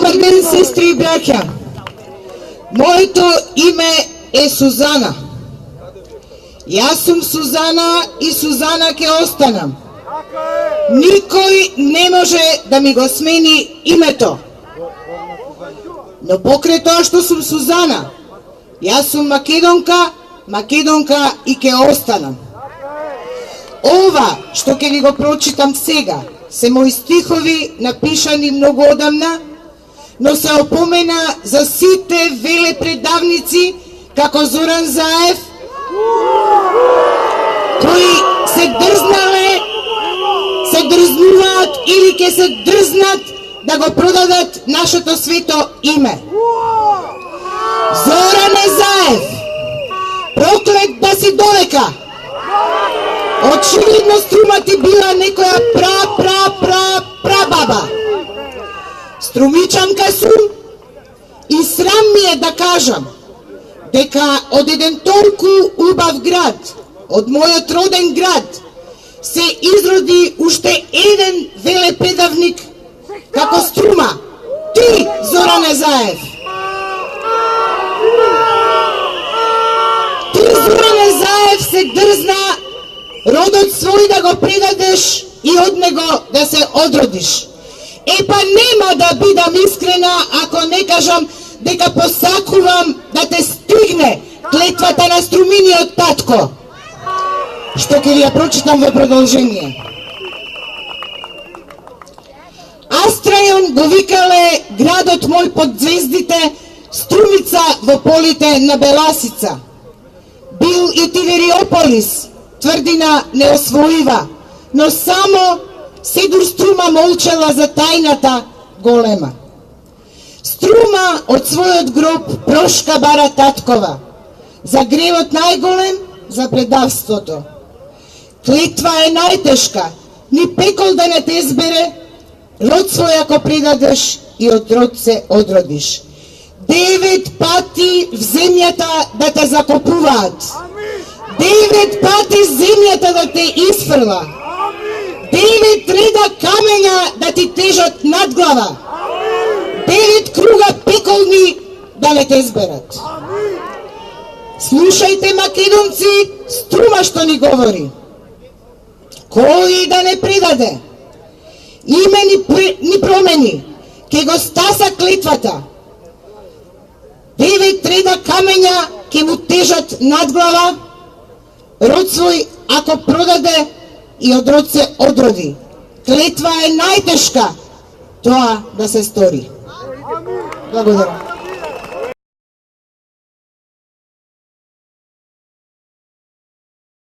Добар ден, сестри и браќа. Моето име е Сузана. Јас сум Сузана и Сузана ќе останам. Никој не може да ми го смени името. Но покрај тоа што сум Сузана, јас сум македонка, македонка и ќе останам. Ова што ќе ви го прочитам сега се мои стихови напишани многу одамна, но се опомена за сите велепредавници како Зоран Заев, кои се дрзнале, се дрзнуваат или ќе се дрзнат да го продадат нашето свето име. Зоране Заев, проклет да си довека! Очевидно Струма ти била некоја прабаба. Струмичанка сум и срам ми е да кажам дека од еден толку убав град, од мојот роден град, се изроди уште еден велепредавник како Струма. Ти, Зоране Заев. Ти, Зоране Заев, се дрзна родот свој да го предадеш и од него да се одродиш. Епа нема да бидам искрена ако не кажам дека посакувам да те стигне клетвата на Струминиот татко, што ќе ви ја прочитам во продолжение. Астрајон го викале градот мој под звездите, Струмица во полите на Беласица. Бил и Тивериополис, тврдина неосвоива, но само Сидур Струма молчала за тајната голема. Струма од својот гроб прошка бара таткова, за гревот најголем, за предавството. Клетва е најтешка, ни пекол да не те збере, род свој ако предадеш и од род се одродиш. 9 пати в земјата да те закопуваат. 9 пати земјата да те изфрла. 9 реда камења да ти тежат над глава. 9 круга пеколни да не те зберат. Слушајте, македонци, Струма што ни говори. Кој да не предаде, име ни промени, ке го стаса клетвата. 9 реда камења ке му тежат над глава, род свој ако продаде и од род се одроди. Клетва е најтешка тоа да се стори. Благодарам.